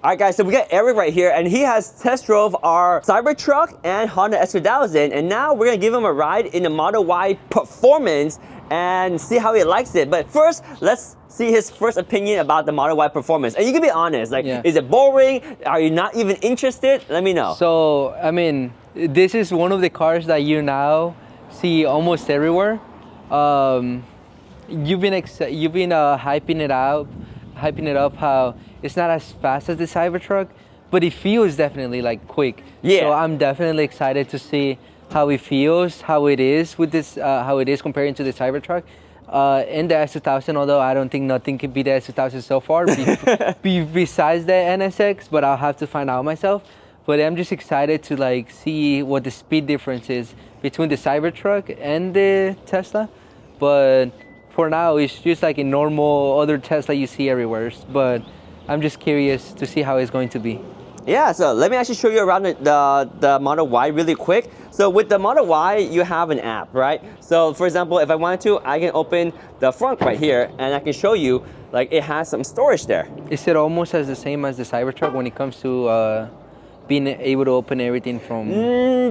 All right, guys, so we got Eric right here, and he has test drove our Cybertruck and Honda S2000, and now we're gonna give him a ride in the Model Y Performance and see how he likes it. But first, let's see his first opinion about the Model Y Performance. And you can be honest, like, is it boring? Are you not even interested? Let me know. So, I mean, this is one of the cars that you now see almost everywhere. You've been hyping it up how it's not as fast as the Cybertruck, but it feels definitely like quick. Yeah. So I'm definitely excited to see how it feels, how it is with this, how it is comparing to the Cybertruck. And the S2000, although I don't think nothing can beat the S2000 so far, besides the NSX, but I'll have to find out myself. But I'm just excited to like see what the speed difference is between the Cybertruck and the Tesla. But for now, it's just like a normal other Tesla you see everywhere. But I'm just curious to see how it's going to be. Yeah, so let me actually show you around the Model Y really quick. So with the Model Y, you have an app, right? So for example, if I wanted to, I can open the front right here and I can show you, like, it has some storage there. Is it almost as the same as the Cybertruck when it comes to being able to open everything from?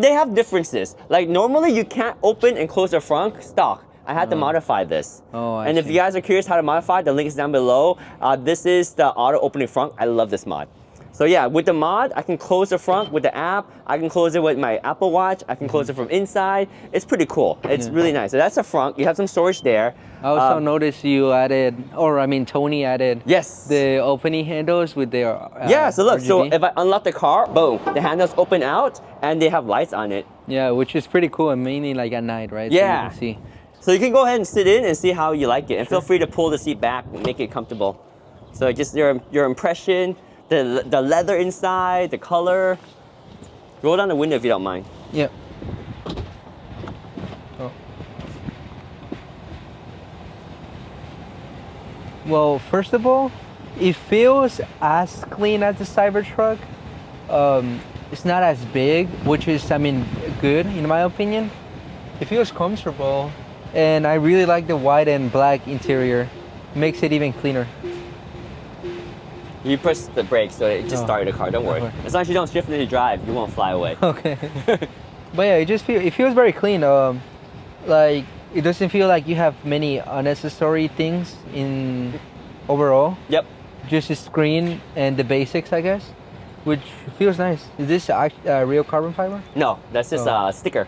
They have differences. Like normally you can't open and close the front stock. I had to modify this. And if you guys are curious how to modify, the link is down below. This is the auto opening front. I love this mod. So yeah, with the mod, I can close the front with the app. I can close it with my Apple Watch. I can close it from inside. It's pretty cool. It's really nice. So that's the front. You have some storage there. I also noticed you added, or I mean Tony added, the opening handles with their yeah, so look, RGB. so if I unlock the car, boom, the handles open out and they have lights on it. Yeah, which is pretty cool, and mainly like at night, right? Yeah. So you can see. So you can go ahead and sit in and see how you like it. And feel free to pull the seat back and make it comfortable. So just your impression, the leather inside, the color. Roll down the window if you don't mind. Yep. Oh. Well, first of all, it feels as clean as the Cybertruck. It's not as big, which is, I mean, good in my opinion. It feels comfortable. And I really like the white and black interior. Makes it even cleaner. You press the brakes, so it just started the car. Don't worry. As long as you don't shift into drive, you won't fly away. Okay. But yeah, it feels very clean. Like it doesn't feel like you have many unnecessary things in overall. Yep. Just the screen and the basics, I guess, which feels nice. Is this real carbon fiber? No, that's just a sticker.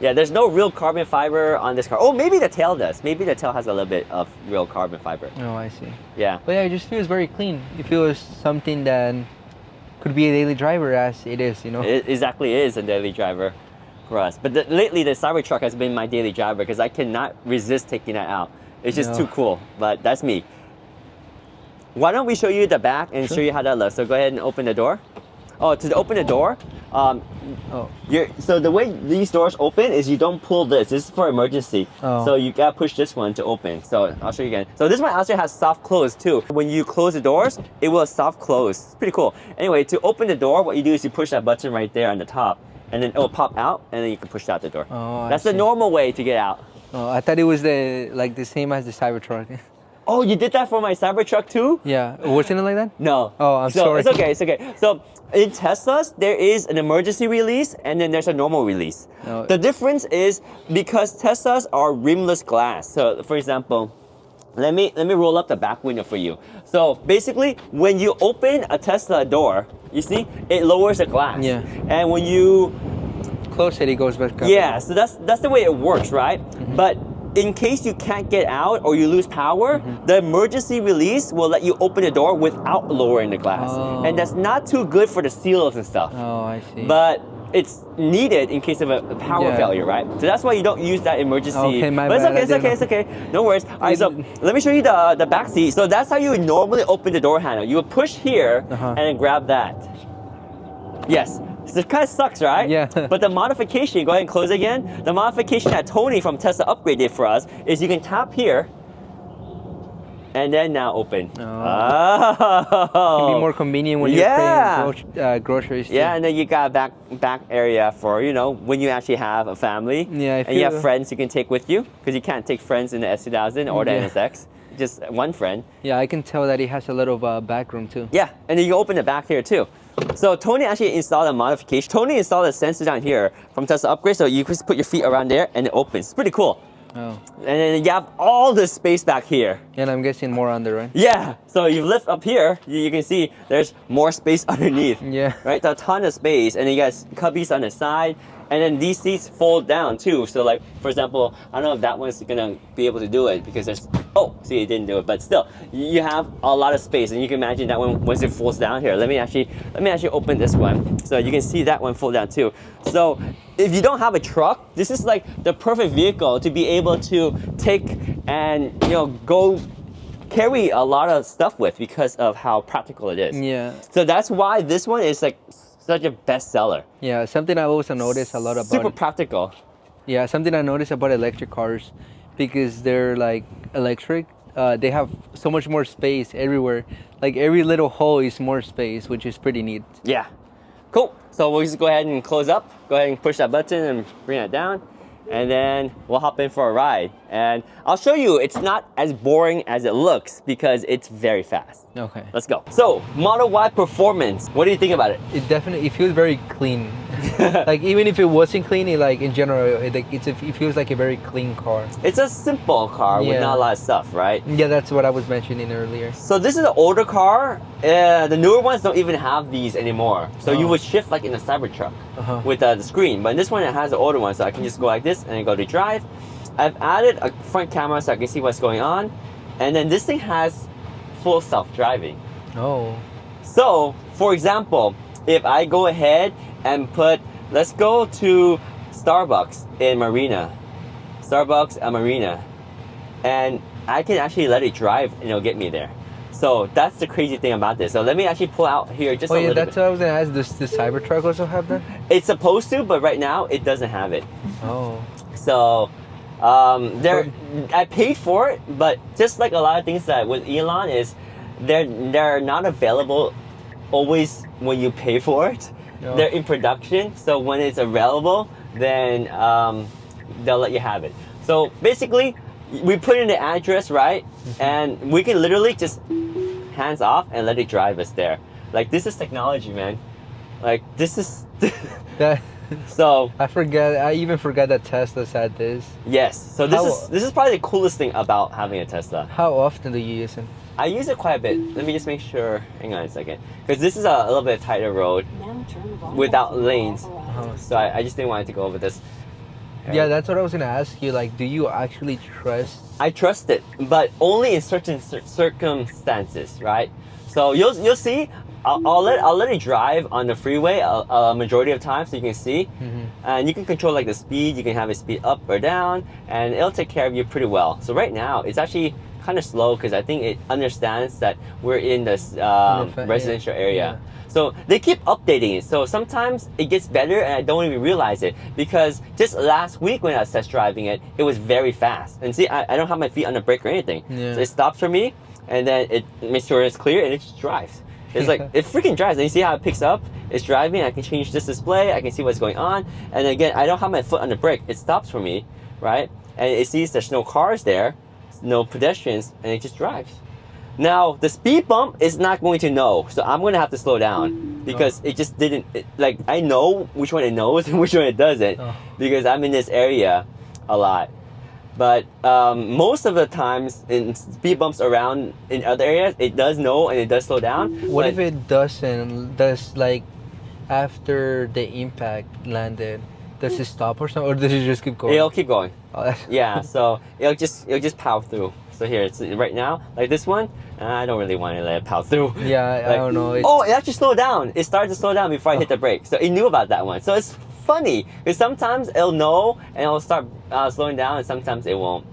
Yeah, there's no real carbon fiber on this car. Oh, maybe the tail does. Maybe the tail has a little bit of real carbon fiber. Oh, I see. Yeah. But yeah, it just feels very clean. It feels something that could be a daily driver as it is, you know? It exactly is a daily driver for us. But lately, the Cybertruck has been my daily driver because I cannot resist taking that out. It's just too cool, but that's me. Why don't we show you the back and show you how that looks. So go ahead and open the door. Oh, to open the door, so the way these doors open is you don't pull this. This is for emergency. So you gotta push this one to open. So I'll show you again. So this one also has soft close too. When you close the doors, it will soft close. It's pretty cool. Anyway, to open the door, what you do is you push that button right there on the top, and then it will pop out, and then you can push out the door. That's the normal way to get out. Oh, I thought it was the same as the Cybertruck. Oh, you did that for my Cybertruck too? Yeah, wasn't it like that? No. Oh, I'm sorry. It's okay, it's okay. So in Teslas, there is an emergency release and then there's a normal release. No. The difference is because Teslas are rimless glass. So for example, let me roll up the back window for you. So basically, when you open a Tesla door, you see, it lowers the glass. Yeah. And when you close it, it goes back up. Yeah, so that's the way it works, right? But in case you can't get out or you lose power, the emergency release will let you open the door without lowering the glass. And that's not too good for the seals and stuff. Oh, I see. But it's needed in case of a power failure, right? So that's why you don't use that emergency. Okay, my but bad, it's okay. No worries. All right, so let me show you the back seat. So that's how you would normally open the door handle. You would push here and then grab that. Yes. So it kind of sucks, right? Yeah. But the modification, go ahead and close it again. The modification that Tony from Tesla Upgrade did for us is you can tap here and then now open. Oh. It can be more convenient when you're paying groceries. Too. Yeah, and then you got a back area for, you know, when you actually have a family. Yeah, and you have friends you can take with you because you can't take friends in the S2000 or the NSX. just one friend. Yeah, I can tell that it has a little back room too. Yeah, and then you can open the back here too. So Tony actually installed a modification. Tony installed a sensor down here from Tesla Upgrade, so you just put your feet around there and it opens. It's pretty cool. Oh. And then you have all this space back here. And I'm guessing more under, right? Yeah, so you lift up here, you can see there's more space underneath. Yeah. Right, a ton of space, and then you got cubbies on the side, and then these seats fold down too. So like, for example, I don't know if that one's gonna be able to do it because there's, oh, see, it didn't do it, but still, you have a lot of space, and you can imagine that one once it folds down here. Let me actually open this one, so you can see that one fold down too. So if you don't have a truck, this is like the perfect vehicle to be able to take and go carry a lot of stuff with because of how practical it is. Yeah. So that's why this one is like such a bestseller. Yeah, something I also noticed a lot about. Super practical. Yeah, something I noticed about electric cars, because they're like electric, they have so much more space everywhere. Like every little hole is more space, which is pretty neat. Yeah. Cool. So we'll just go ahead and close up. Go ahead and push that button and bring it down. And then we'll hop in for a ride. And I'll show you, it's not as boring as it looks because it's very fast. Okay. Let's go. So, Model Y performance. What do you think about it? It feels very clean. Like even if it wasn't clean, in general, it feels like a very clean car. It's a simple car with not a lot of stuff, right? Yeah, that's what I was mentioning earlier. So this is an older car. The newer ones don't even have these anymore. So you would shift like in a Cybertruck with the screen. But this one, it has the older one, so I can just go like this and then go to drive. I've added a front camera so I can see what's going on. And then this thing has full self-driving. Oh. So, for example, if I go ahead and let's go to Starbucks in Marina. Starbucks at Marina. And I can actually let it drive and it'll get me there. So that's the crazy thing about this. So let me actually pull out here just a little bit. That's what I was gonna ask. Does the Cybertruck also have that? It's supposed to, but right now it doesn't have it. Oh. So I paid for it, but just like a lot of things that with Elon is they're not available always when you pay for it. No. They're in production, so when it's available, then they'll let you have it. So basically, we put in the address, right? And we can literally just hands off and let it drive us there. Like, this is technology, man. Like, this is That. So I even forgot that Teslas had this. Yes. So this is probably the coolest thing about having a Tesla. How often do you use it? I use it quite a bit. Let me just make sure. Hang on a second, because this is a little bit tighter road without lanes. So I just didn't want to go over this. Yeah, that's what I was gonna ask you. Like, do you actually trust? I trust it, but only in certain circumstances, right? So you'll see. I'll let it drive on the freeway a majority of time, so you can see, and you can control like the speed. You can have it speed up or down, and it'll take care of you pretty well. So right now, it's actually kind of slow because I think it understands that we're in this residential area. Yeah. So they keep updating it. So sometimes it gets better, and I don't even realize it because just last week when I was test driving it, it was very fast. And see, I don't have my feet on the brake or anything. Yeah. So it stops for me, and then it makes sure it's clear, and it just drives. It's like, it freaking drives. And you see how it picks up? It's driving. I can change this display. I can see what's going on. And again, I don't have my foot on the brake. It stops for me, right? And it sees there's no cars there, no pedestrians, and it just drives. Now, the speed bump is not going to know. So I'm going to have to slow down because it just didn't, like, I know which one it knows and which one it doesn't because I'm in this area a lot. But most of the times in speed bumps around in other areas, it does know and it does slow down. What if it doesn't? Does, like, after the impact landed, does it stop or something, or does it just keep going? It'll keep going. Oh, yeah, so it'll just power through. So here, it's right now, like this one, I don't really want to let it power through. Yeah, like, I don't know. Oh, it actually slowed down. It started to slow down before I hit the brake. So it knew about that one. So it's funny because sometimes it'll know and it'll start slowing down, and sometimes it won't.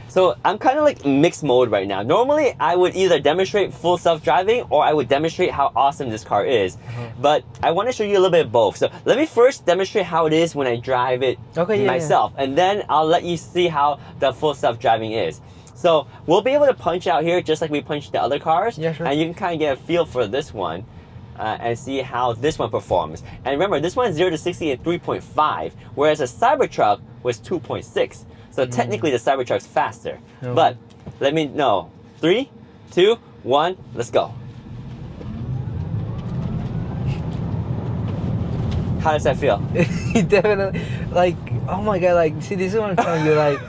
So I'm kind of like mixed mode right now. Normally I would either demonstrate full self-driving or I would demonstrate how awesome this car is. But I want to show you a little bit of both. So let me first demonstrate how it is when I drive it myself. And then I'll let you see how the full self-driving is. So we'll be able to punch out here just like we punched the other cars. Yeah, sure. And you can kind of get a feel for this one. And see how this one performs. And remember, this one's 0 to 60 at 3.5, whereas a Cybertruck was 2.6. So technically the Cybertruck's faster. But Let me know. 3, 2, 1, let's go. How does that feel? Definitely, like, oh my god, like, see, this is what I'm telling you, like,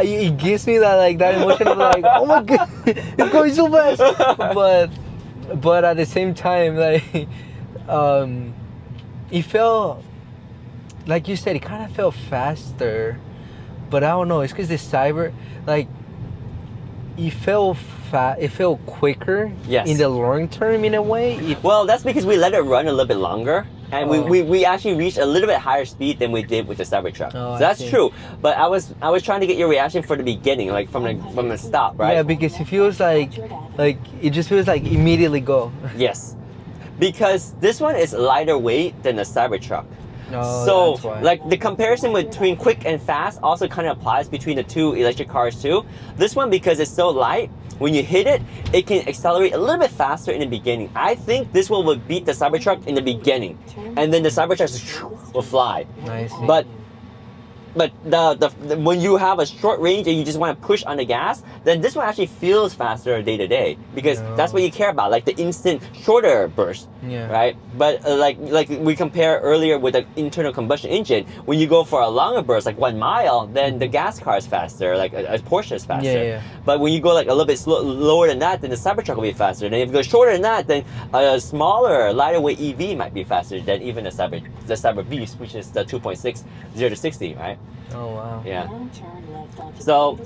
it gives me that, like, that emotion of, like, oh my god, it's going so fast, but at the same time, like, it felt, like you said, it kind of felt faster, but I don't know, it's because the Cyber, like, it felt quicker. Yes. In the long term, in a way. Well, that's because we let it run a little bit longer, and we actually reached a little bit higher speed than we did with the Cybertruck. Oh, so that's see. True. But I was trying to get your reaction for the beginning, like from the stop, right? Yeah, because it feels like it just feels like immediately go. Yes, because this one is lighter weight than the Cybertruck. No, So, that's why. like, the comparison between quick and fast also kind of applies between the two electric cars too. This one, because it's so light, when you hit it, it can accelerate a little bit faster in the beginning. I think this one will beat the Cybertruck in the beginning, and then the Cybertruck will fly. I see. But the when you have a short range and you just want to push on the gas, then this one actually feels faster day to day, because that's what you care about, like the instant shorter burst. Yeah. Right. But like we compare earlier with the internal combustion engine, when you go for a longer burst, like 1 mile, then the gas car is faster, like a Porsche is faster. Yeah. But when you go like a little bit lower than that, then the Cybertruck will be faster. Then if you go shorter than that, then a smaller, lighter weight EV might be faster than even the Cyber Beast, which is the 2.6 0 to 60, right? Oh wow. Yeah. So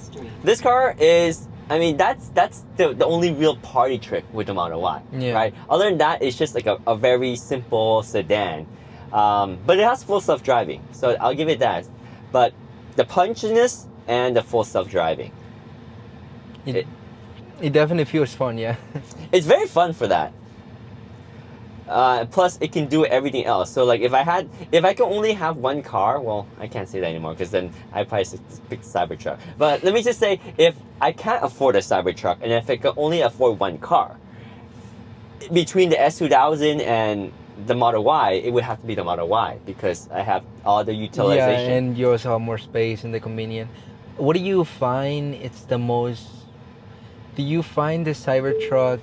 this car is, I mean, that's the only real party trick with the Model Y, Yeah. right? Other than that, it's just like a very simple sedan, but it has full self-driving, so I'll give it that. But the punchiness and the full self-driving, It definitely feels fun. Yeah. it's very fun for that. Plus, it can do everything else. So, like, if I could only have one car, well, I can't say that anymore, because then I probably pick the Cybertruck. But let me just say, if I can't afford a Cybertruck, and if I could only afford one car, between the S2000 and the Model Y, it would have to be the Model Y, because I have all the utilization. Yeah, and you also have more space and the convenient. What do you find it's the most? Do you find the Cybertruck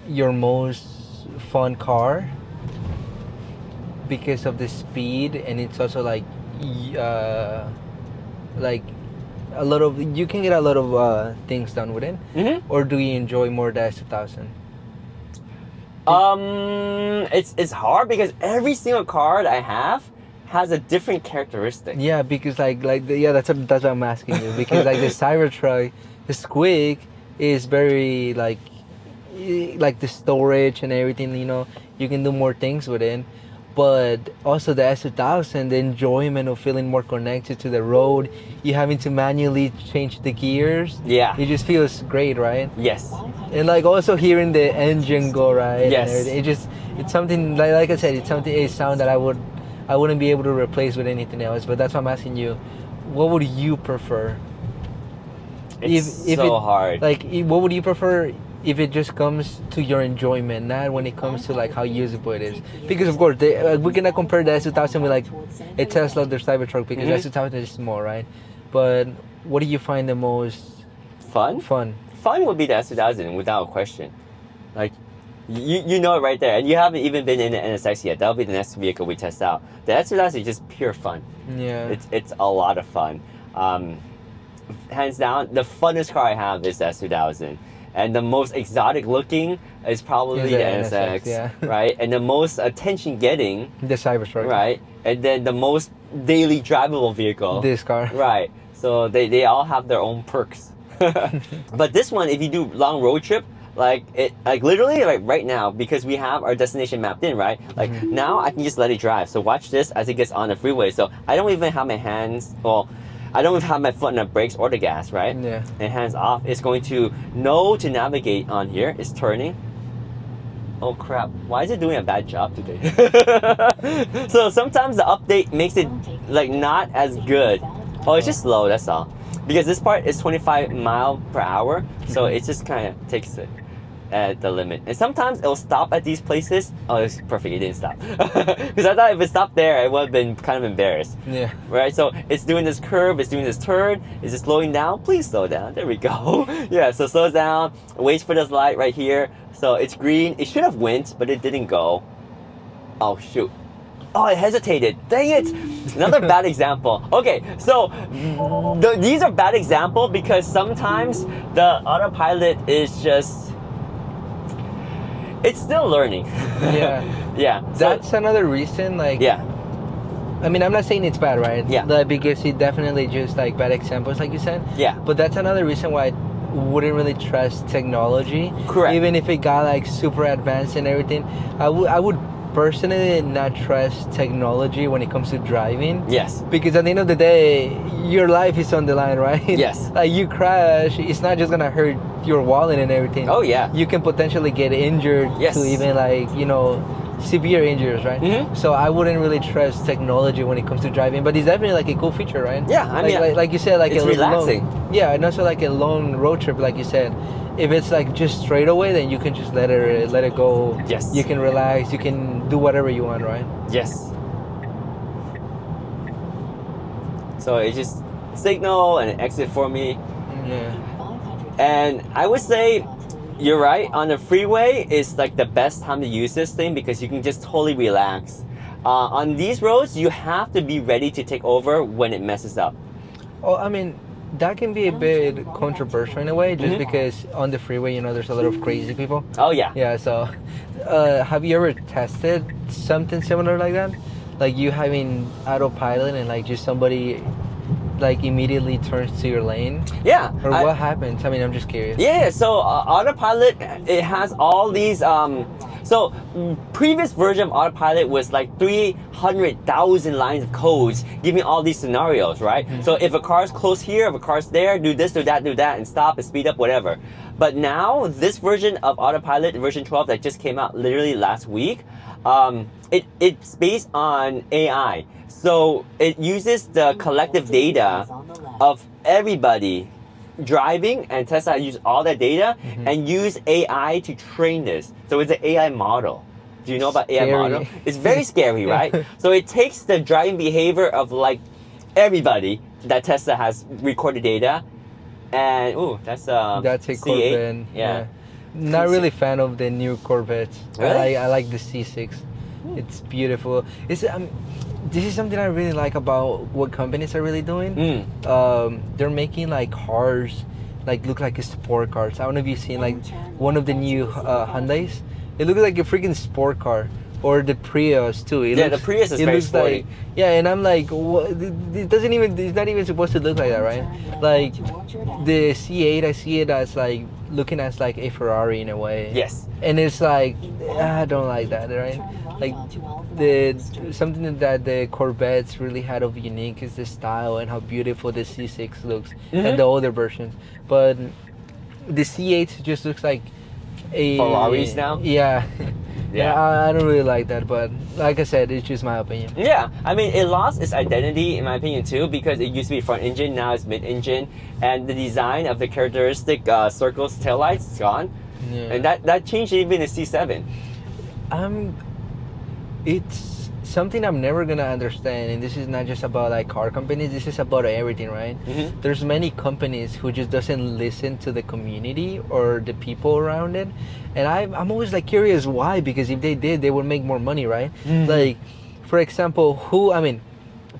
your most fun car because of the speed, and it's also like a lot of, you can get a lot of things done with it? Mm-hmm. Or do you enjoy more the S2000? It's hard, because every single car that I have has a different characteristic. Yeah, because that's what I'm asking you, because like the Cybertruck, the Squig is very like the storage and everything, you know, you can do more things with it. But also the S2000, the enjoyment of feeling more connected to the road, you having to manually change the gears. Yeah. It just feels great, right? Yes. And like also hearing the engine go, right? Yes. And everything. It's something, like I said, a sound that I wouldn't be able to replace with anything else. But that's why I'm asking you, what would you prefer? It's so hard. Like, what would you prefer if it just comes to your enjoyment, not when it comes to like how usable it is? Because of course, we cannot compare the S2000 with like a Tesla or the Cybertruck, because the S2000 is small, right? But what do you find the most Fun would be the S2000, without a question. Like, you know it right there, and you haven't even been in the NSX yet. That'll be the next vehicle we test out. The S2000 is just pure fun. Yeah. It's a lot of fun. Hands down, the funnest car I have is the S2000. And the most exotic looking is probably the NSX, yeah. right? And the most attention getting, The Cybertruck. right? And then the most daily drivable vehicle, This car. right? So they all have their own perks. But this one, if you do long road trip, like literally like right now, because we have our destination mapped in, right? Like now I can just let it drive. So watch this as it gets on the freeway. So I don't even have my hands, I don't even have my foot on the brakes or the gas, right? Yeah. And hands off. It's going to know to navigate on here. It's turning. Oh crap, why is it doing a bad job today? So sometimes the update makes it like not as good. Oh, it's just slow, that's all. Because this part is 25 miles per hour, so it just kind of takes it. at the limit. And sometimes it'll stop at these places. Oh, it's perfect, it didn't stop. Because I thought if it stopped there, I would have been kind of embarrassed. Yeah. Right, so it's doing this curve, it's doing this turn. Is it slowing down? Please slow down. There we go. Yeah, so slows down, waits for this light right here. So it's green. It should have went, but it didn't go. Oh, shoot. Oh, it hesitated. Dang it. Another bad example. Okay, so these are bad examples because sometimes the autopilot is just, it's still learning. Yeah. Yeah. So, That's another reason, like, yeah. I mean, I'm not saying it's bad, right? Yeah. Like, because it definitely just like bad examples, like you said. Yeah. But that's another reason why I wouldn't really trust technology. Correct. Even if it got like super advanced and everything, I would personally not trust technology when it comes to driving. Yes. Because at the end of the day, your life is on the line, right? Yes. Like you crash, it's not just gonna hurt your wallet and everything. Oh, yeah. You can potentially get injured Yes. to even like, you know, severe injuries, right? Mhm. So I wouldn't really trust technology when it comes to driving, but it's definitely like a cool feature, right? Yeah, I mean, like you said, like it's a relaxing. long, yeah, and also like a long road trip, like you said. If it's like just straight away, then you can just let it go. Yes. You can relax. You can do whatever you want, right? Yes. So it just signal and exit for me. Yeah. And I would say you're right. On the freeway, it's like the best time to use this thing because you can just totally relax. On these roads, you have to be ready to take over when it messes up. Oh, I mean, that can be a bit controversial in a way, just Mhm. because on the freeway, you know, there's a lot of crazy people. Oh yeah. Yeah. So, have you ever tested something similar like that? Like you having autopilot and like just somebody like immediately turns to your lane, Yeah. or what happens? I mean, I'm just curious. Yeah, so autopilot, it has all these so previous version of autopilot was like 300,000 lines of codes giving all these scenarios, right? So if a car's close here, if a car's there, do this, do that, and stop and speed up, whatever. But now this version of autopilot, version 12 that just came out literally last week, it's based on AI. So it uses the collective data of everybody driving, and Tesla use all that data and use AI to train this. So it's an AI model. Do you know about AI Scary. model? It's very scary, right? So it takes the driving behavior of like everybody that Tesla has recorded data, and that's a That's a C8. Corvette. Yeah. Not really fan of the new Corvettes. Really? I like the C6. It's beautiful. This is something I really like about what companies are really doing. They're making like cars like look like sport cars. I don't know if you've seen like one of the new Hyundais. It looks like a freaking sport car. Or the Prius too. The Prius is very sporty. like, yeah, and I'm like, what? It doesn't even. It's not even supposed to look like that, right? Like the C8, I see it as like looking as like a Ferrari in a way. Yes. And it's like I don't like that, right? Like something that the Corvettes really had of unique is the style and how beautiful the C6 looks and the older versions. But the C8 just looks like a Ferraris now? Yeah. Yeah. I don't really like that, but like I said, it's just my opinion. Yeah, I mean, it lost its identity, in my opinion, too, because it used to be front engine, now it's mid engine, and the design of the characteristic circles taillights is gone. Yeah. And that changed even in C7. It's something I'm never gonna understand, and this is not just about like car companies. This is about everything, right? There's many companies who just doesn't listen to the community or the people around it, and I'm always like curious why, because if they did, they would make more money, right? Like, for example,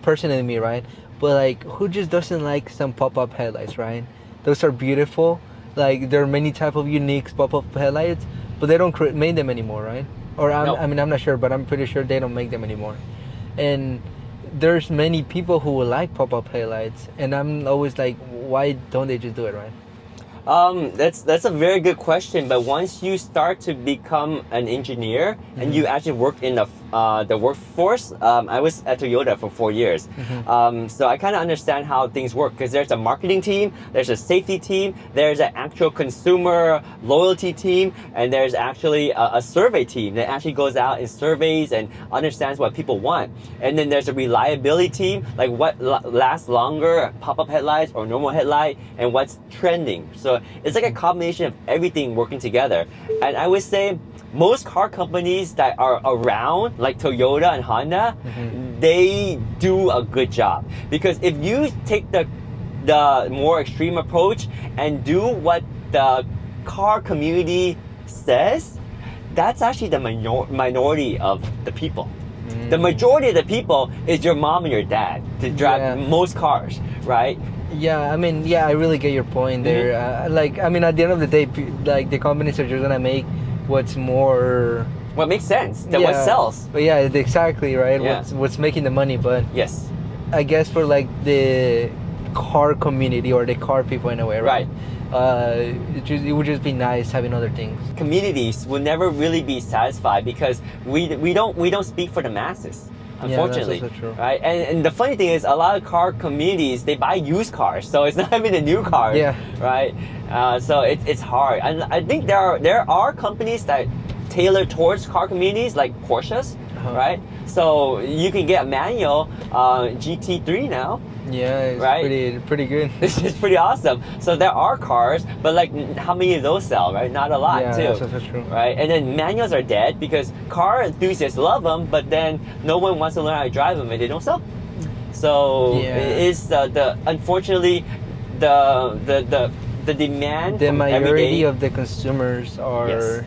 personally me, right? But like, who just doesn't like some pop-up headlights, right? Those are beautiful. Like, there are many type of unique pop-up headlights, but they don't make them anymore, right? Or I'm not sure, but I'm pretty sure they don't make them anymore. And there's many people who will like pop-up headlights, and I'm always like, why don't they just do it, right? That's a very good question. But once you start to become an engineer and you actually work in the the workforce. I was at Toyota for 4 years. So I kind of understand how things work because there's a marketing team, there's a safety team, there's an actual consumer loyalty team, and there's actually a survey team that actually goes out and surveys and understands what people want. And then there's a reliability team, like what lasts longer, pop-up headlights or normal headlight, and what's trending. So it's like a combination of everything working together. And I would say most car companies that are around, like Toyota and Honda, they do a good job. Because if you take the more extreme approach and do what the car community says, that's actually the minority of the people. The majority of the people is your mom and your dad to drive most cars, right? Yeah, I mean, yeah, I really get your point there. Like, I mean, at the end of the day, like the companies are just gonna make what's more, what makes sense, what sells. But yeah, exactly, right? Yeah. What's making the money. But yes, I guess for like the car community or the car people in a way, right? It would just be nice having other things. Communities will never really be satisfied because we don't speak for the masses, unfortunately. Yeah, that's also true. Right? And the funny thing is, a lot of car communities, they buy used cars, so it's not even a new car. Yeah. Right. So it's hard, and I think there are companies that tailor towards car communities, like Porsches, right? So you can get a manual GT3 now. Yeah, it's right? pretty good. It's pretty awesome. So there are cars, but like how many of those sell, right? Not a lot, too. Yeah, that's true. Right? And then manuals are dead because car enthusiasts love them, but then no one wants to learn how to drive them and they don't sell. So it's the unfortunately the demand. The majority everyday, of the consumers are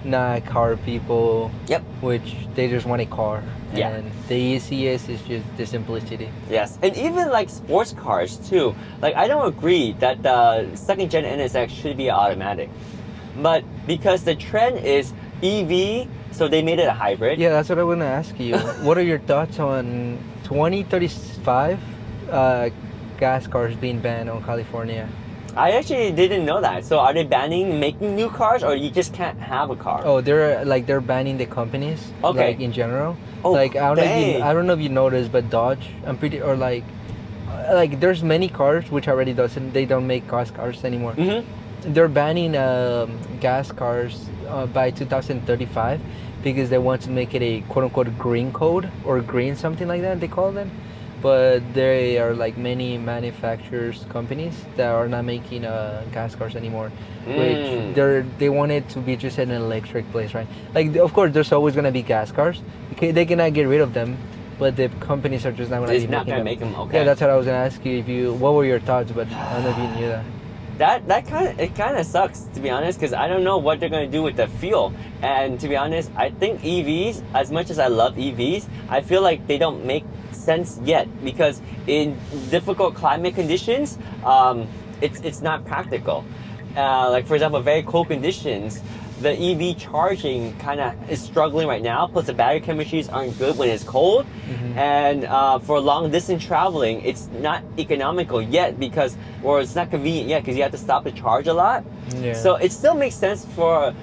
not car people. Yep. Which they just want a car. Yeah. And the easiest is just the simplicity. Yes, and even like sports cars too. Like I don't agree that the second gen NSX should be automatic, but because the trend is EV, so they made it a hybrid. Yeah, that's what I want to ask you. What are your thoughts on 2035 gas cars being banned on California? I actually didn't know that. So are they banning making new cars, or you just can't have a car? Oh, they're banning the companies. Okay. Like in general. Oh, like I don't know if you noticed, but Dodge, like there's many cars which already they don't make gas cars anymore. They're banning gas cars by 2035 because they want to make it a quote unquote green code or green something like that they call them. But there are like many manufacturers companies that are not making gas cars anymore, which they want it to be just an electric place, right? Like of course there's always gonna be gas cars. They cannot get rid of them, but the companies are just not gonna make them. Okay. Yeah, that's what I was gonna ask you. What were your thoughts? But I don't know if you knew that. That kind of sucks, to be honest, because I don't know what they're going to do with the fuel. And to be honest, I think EVs, as much as I love EVs, I feel like they don't make sense yet because in difficult climate conditions, it's not practical. Like for example, very cold conditions, the EV charging kind of is struggling right now. Plus the battery chemistries aren't good when it's cold, and for long distance traveling, it's not economical yet or it's not convenient yet because you have to stop to charge a lot. Yeah. So it still makes sense for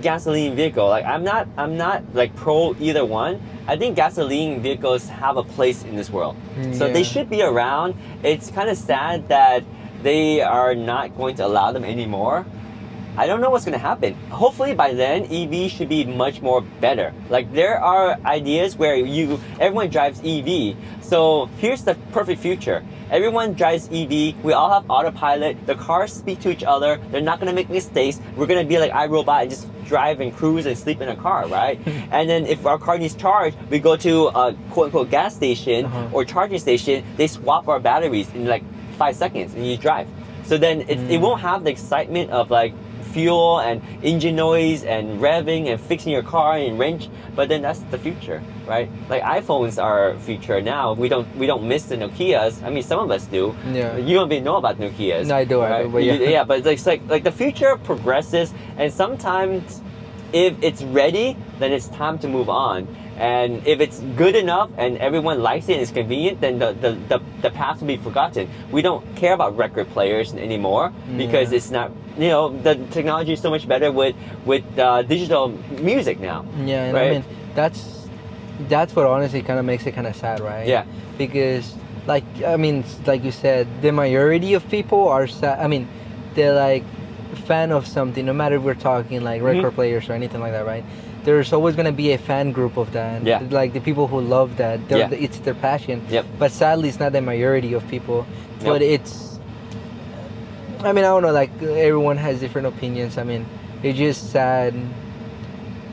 gasoline vehicle. Like I'm not like pro either one. I think gasoline vehicles have a place in this world, so they should be around. It's kind of sad that they are not going to allow them anymore. I don't know what's going to happen. Hopefully by then, EV should be much more better. Like there are ideas where everyone drives EV. So here's the perfect future. Everyone drives EV. We all have autopilot. The cars speak to each other. They're not going to make mistakes. We're going to be like iRobot and just drive and cruise and sleep in a car, right? And then if our car needs charge, we go to a quote-unquote gas station or charging station. They swap our batteries in like 5 seconds and you drive. So then it won't have the excitement of like fuel and engine noise and revving and fixing your car and wrench, but then that's the future, right? Like iPhones are future now. We don't miss the Nokias. I mean, some of us do. Yeah. You don't even know about Nokias. No, I do. Right? I do, but yeah. But it's like the future progresses, and sometimes if it's ready, then it's time to move on. And if it's good enough and everyone likes it and it's convenient, then the past will be forgotten. We don't care about record players anymore because it's not, the technology is so much better with digital music now. Yeah, and right? I mean, that's that's what honestly kind of makes it kind of sad, right? Yeah. Because, like, I mean, like you said, the majority of people are sad. I mean, they're like fan of something, no matter if we're talking like record players or anything like that, right? There's always gonna be a fan group of that. Yeah. Like the people who love that. Yeah. It's their passion. Yep. But sadly, it's not the majority of people. But Yep. it's. I mean, I don't know. Like everyone has different opinions. I mean, it's just sad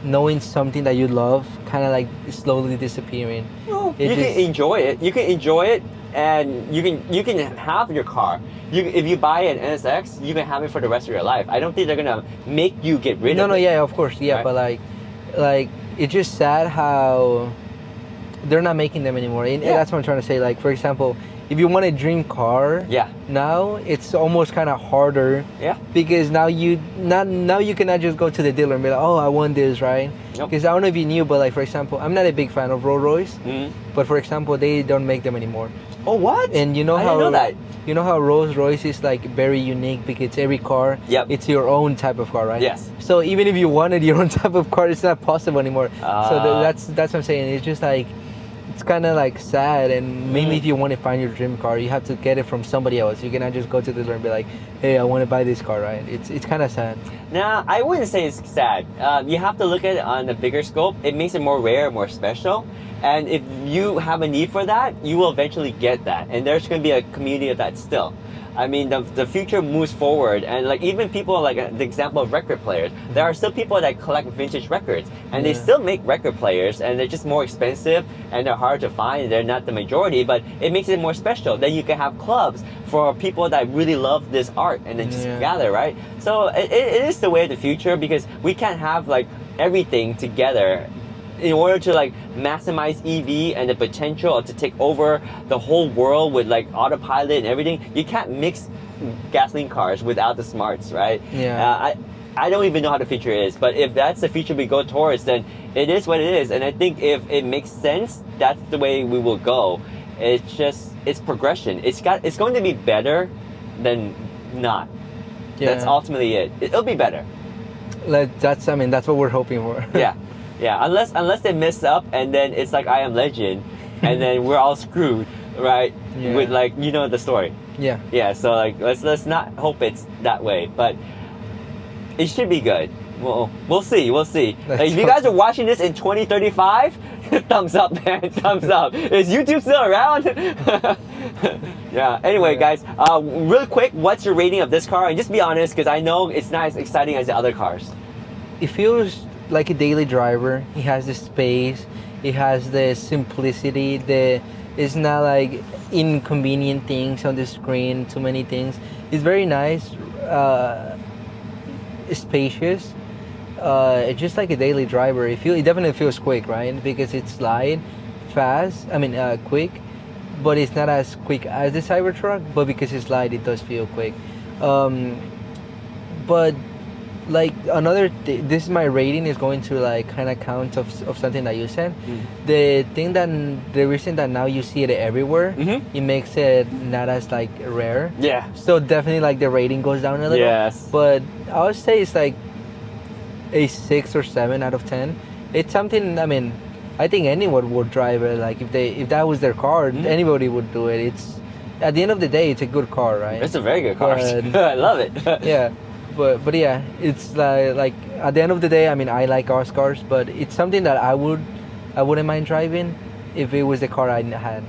knowing something that you love kind of like slowly disappearing. You It can just- enjoy it. You can enjoy it, and you can have your car. If you buy an NSX, you can have it for the rest of your life. I don't think they're gonna make you get rid of it. No, yeah, of course, yeah, Right. but like it's just sad how they're not making them anymore. And Yeah. that's what I'm trying to say. Like, for example, if you want a dream car, Yeah. now it's almost kind of harder Yeah. because now you cannot just go to the dealer and be like, oh, I want this, right? Yep. Because I don't know if you knew, but like for example, I'm not a big fan of Rolls Royce, Mhm. but for example, they don't make them anymore. Oh, what? And you know I how didn't know that. you know how Rolls Royce is like very unique because every car, Yep. it's your own type of car, right? Yes. So even if you wanted your own type of car, it's not possible anymore. So Ah. that's what I'm saying. It's just like it's kind of like sad, and mainly if you want to find your dream car, you have to get it from somebody else. You cannot just go to the dealer and be like, hey, I want to buy this car, right? It's kind of sad. Now, I wouldn't say it's sad. You have to look at it on a bigger scope. It makes it more rare, more special. And if you have a need for that, you will eventually get that. And there's going to be a community of that still. I mean, the future moves forward, and like even people like the example of record players, there are still people that collect vintage records, and they Yeah. still make record players, and they're just more expensive and they're hard to find. They're not the majority, but it makes it more special. Then you can have clubs for people that really love this art, and then just Yeah. gather, right? So it is the way of the future because we can't have like everything together in order to like maximize EV and the potential to take over the whole world with like autopilot and everything. You can't mix gasoline cars without the smarts, right? Yeah. I don't even know how the future is, but if that's the future we go towards, then it is what it is. And I think if it makes sense, that's the way we will go. It's progression. It's going to be better than not. That's Yeah. ultimately it. It'll be better. That's what we're hoping for. Yeah, yeah. Unless they mess up and then it's like I Am Legend, and then we're all screwed, right? Yeah. With like the story. Yeah. Yeah. So like let's not hope it's that way, but it should be good. Well, we'll see. We'll see. Let's If you hope guys so. are watching this in 2035, thumbs up, man. Thumbs up. Is YouTube still around? Yeah. Anyway, Yeah. guys, real quick, what's your rating of this car? And just be honest, because I know it's not as exciting as the other cars. It feels like a daily driver. He has the space. He has the simplicity. It's not like inconvenient things on the screen. Too many things. It's very nice. Spacious. It's just like a daily driver. It definitely feels quick, right? Because it's light, fast. Quick, but it's not as quick as the Cybertruck. But because it's light, it does feel quick. But like this is my rating is going to like kind of count of something that you said. The reason that now you see it everywhere, it makes it not as like rare. Yeah. So definitely like the rating goes down a little. Yes. But I would say it's like a 6 or 7 out of 10. It's something. I think anyone would drive it. Like if that was their car, anybody would do it. It's at the end of the day, it's a good car, right? It's a very good car. But- I love it. Yeah. But yeah, it's like at the end of the day, I like our cars, but it's something that I wouldn't mind driving if it was the car I had.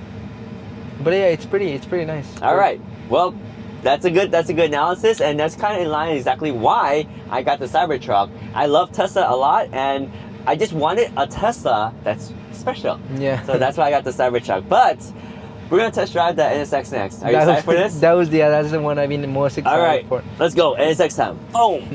But yeah, it's pretty nice. All right. Well, that's a good analysis, and that's kind of in line exactly why I got the Cybertruck. I love Tesla a lot, and I just wanted a Tesla that's special. Yeah. So that's why I got the Cybertruck. But we're gonna test drive the NSX next. Are you excited for this? That's the one I've been most excited All right. for. Let's go. NSX time. Boom.